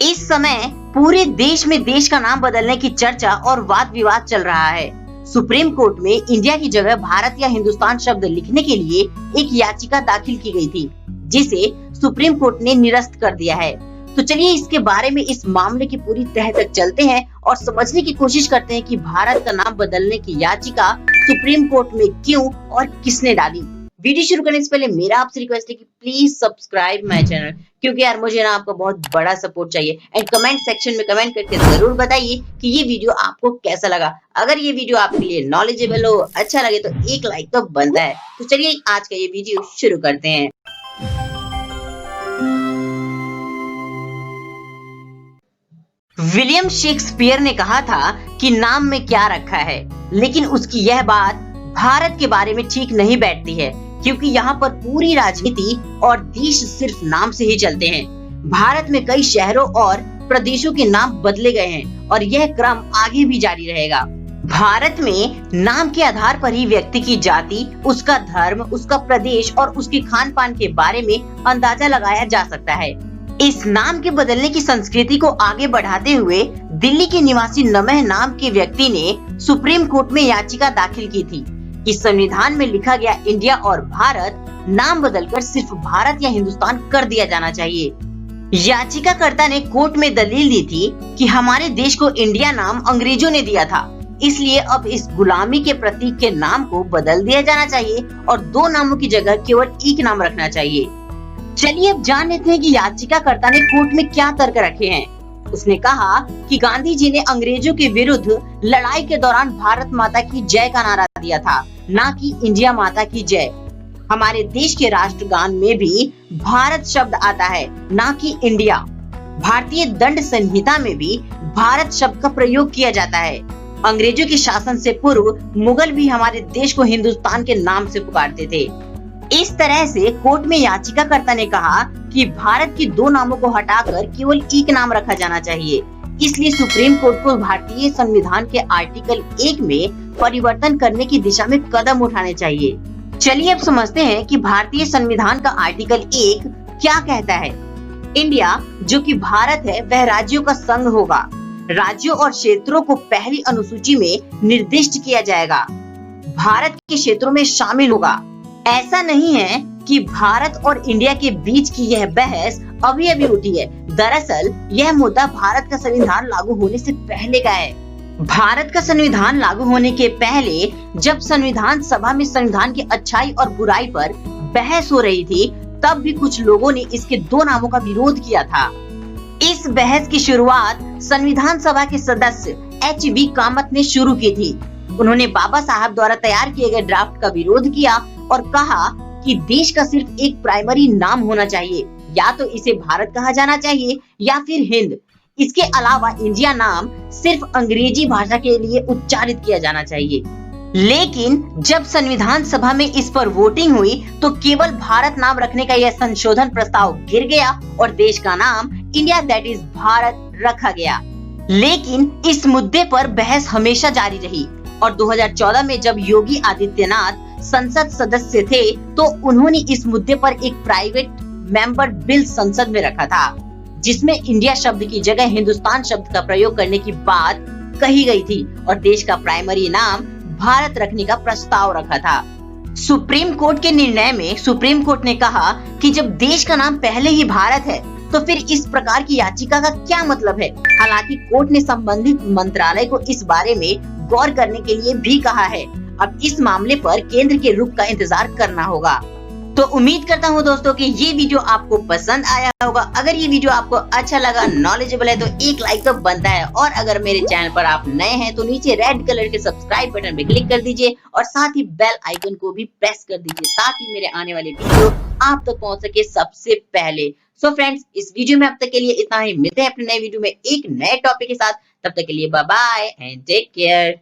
इस समय पूरे देश में देश का नाम बदलने की चर्चा और वाद विवाद चल रहा है। सुप्रीम कोर्ट में इंडिया की जगह भारत या हिंदुस्तान शब्द लिखने के लिए एक याचिका दाखिल की गई थी, जिसे सुप्रीम कोर्ट ने निरस्त कर दिया है। तो चलिए इसके बारे में, इस मामले की पूरी तह तक चलते हैं और समझने की कोशिश करते हैं कि भारत का नाम बदलने की याचिका सुप्रीम कोर्ट में क्यों और किसने डाली। वीडियो शुरू करने से पहले मेरा आपसे रिक्वेस्ट है कि प्लीज सब्सक्राइब माय चैनल, क्योंकि यार मुझे ना आपका बहुत बड़ा सपोर्ट चाहिए। एंड कमेंट सेक्शन में कमेंट करके जरूर बताइए कि ये वीडियो आपको कैसा लगा। अगर ये वीडियो आपके लिए नॉलेजेबल हो, अच्छा लगे तो एक लाइक तो बनता है। तो चलिए आज का ये वीडियो शुरू करते हैं। विलियम शेक्सपियर ने कहा था कि नाम में क्या रखा है, लेकिन उसकी यह बात भारत के बारे में ठीक नहीं बैठती है, क्योंकि यहाँ पर पूरी राजनीति और देश सिर्फ नाम से ही चलते हैं। भारत में कई शहरों और प्रदेशों के नाम बदले गए हैं और यह क्रम आगे भी जारी रहेगा। भारत में नाम के आधार पर ही व्यक्ति की जाति, उसका धर्म, उसका प्रदेश और उसके खान पान के बारे में अंदाजा लगाया जा सकता है। इस नाम के बदलने की संस्कृति को आगे बढ़ाते हुए दिल्ली के निवासी नमह नाम के व्यक्ति ने सुप्रीम कोर्ट में याचिका दाखिल की थी कि संविधान में लिखा गया इंडिया और भारत नाम बदलकर सिर्फ भारत या हिंदुस्तान कर दिया जाना चाहिए। याचिकाकर्ता ने कोर्ट में दलील दी थी कि हमारे देश को इंडिया नाम अंग्रेजों ने दिया था, इसलिए अब इस गुलामी के प्रतीक के नाम को बदल दिया जाना चाहिए और दो नामों की जगह केवल एक नाम रखना चाहिए। चलिए अब जान लेते हैं कि याचिकाकर्ता ने कोर्ट में क्या तर्क रखे हैं। उसने कहा कि गांधी जी ने अंग्रेजों के विरुद्ध लड़ाई के दौरान भारत माता की जय का नारा दिया था, ना कि इंडिया माता की जय। हमारे देश के राष्ट्रगान में भी भारत शब्द आता है, ना कि इंडिया। भारतीय दंड संहिता में भी भारत शब्द का प्रयोग किया जाता है। अंग्रेजों के शासन से पूर्व मुगल भी हमारे देश को हिंदुस्तान के नाम से पुकारते थे। इस तरह से कोर्ट में याचिकाकर्ता ने कहा कि भारत के दो नामों को हटाकर केवल एक नाम रखा जाना चाहिए। इसलिए सुप्रीम कोर्ट को भारतीय संविधान के आर्टिकल 1 में परिवर्तन करने की दिशा में कदम उठाने चाहिए। चलिए अब समझते हैं कि भारतीय संविधान का आर्टिकल 1 क्या कहता है। इंडिया, जो कि भारत है, वह राज्यों का संघ होगा। राज्यों और क्षेत्रों को पहली अनुसूची में निर्दिष्ट किया जाएगा। भारत के क्षेत्रों में शामिल होगा। ऐसा नहीं है कि भारत और इंडिया के बीच की यह बहस अभी अभी उठी है। दरअसल यह मुद्दा भारत का संविधान लागू होने से पहले का है। भारत का संविधान लागू होने के पहले जब संविधान सभा में संविधान की अच्छाई और बुराई पर बहस हो रही थी, तब भी कुछ लोगों ने इसके दो नामों का विरोध किया था। इस बहस की शुरुआत संविधान सभा के सदस्य H.V. कामत ने शुरू की थी। उन्होंने बाबा साहब द्वारा तैयार किए गए ड्राफ्ट का विरोध किया और कहा कि देश का सिर्फ एक प्राइमरी नाम होना चाहिए, या तो इसे भारत कहा जाना चाहिए या फिर हिंद। इसके अलावा इंडिया नाम सिर्फ अंग्रेजी भाषा के लिए उच्चारित किया जाना चाहिए। लेकिन जब संविधान सभा में इस पर वोटिंग हुई तो केवल भारत नाम रखने का यह संशोधन प्रस्ताव गिर गया और देश का नाम इंडिया, दैट इज भारत, रखा गया। लेकिन इस मुद्दे पर बहस हमेशा जारी रही और 2014 में जब योगी आदित्यनाथ संसद सदस्य थे तो उन्होंने इस मुद्दे पर एक प्राइवेट मेंबर बिल संसद में रखा था, जिसमें इंडिया शब्द की जगह हिंदुस्तान शब्द का प्रयोग करने की बात कही गई थी और देश का प्राइमरी नाम भारत रखने का प्रस्ताव रखा था। सुप्रीम कोर्ट के निर्णय में सुप्रीम कोर्ट ने कहा कि जब देश का नाम पहले ही भारत है तो फिर इस प्रकार की याचिका का क्या मतलब है। हालांकि कोर्ट ने संबंधित मंत्रालय को इस बारे में गौर करने के लिए भी कहा है। अब इस मामले पर केंद्र के रुख का इंतजार करना होगा। तो उम्मीद करता हूँ दोस्तों कि ये वीडियो आपको पसंद आया होगा। अगर ये वीडियो आपको अच्छा लगा, नॉलेजेबल है, तो एक लाइक तो बनता है। और अगर मेरे चैनल पर आप नए हैं तो नीचे रेड कलर के सब्सक्राइब बटन पे क्लिक कर दीजिए और साथ ही बेल आइकन को भी प्रेस कर दीजिए, ताकि मेरे आने वाले वीडियो आप तक पहुंच सके सबसे पहले। सो फ्रेंड्स, इस वीडियो में अब तक के लिए इतना ही। मिलते हैं अपने नए वीडियो में एक नए टॉपिक के साथ। तब तक के लिए bye bye and take care.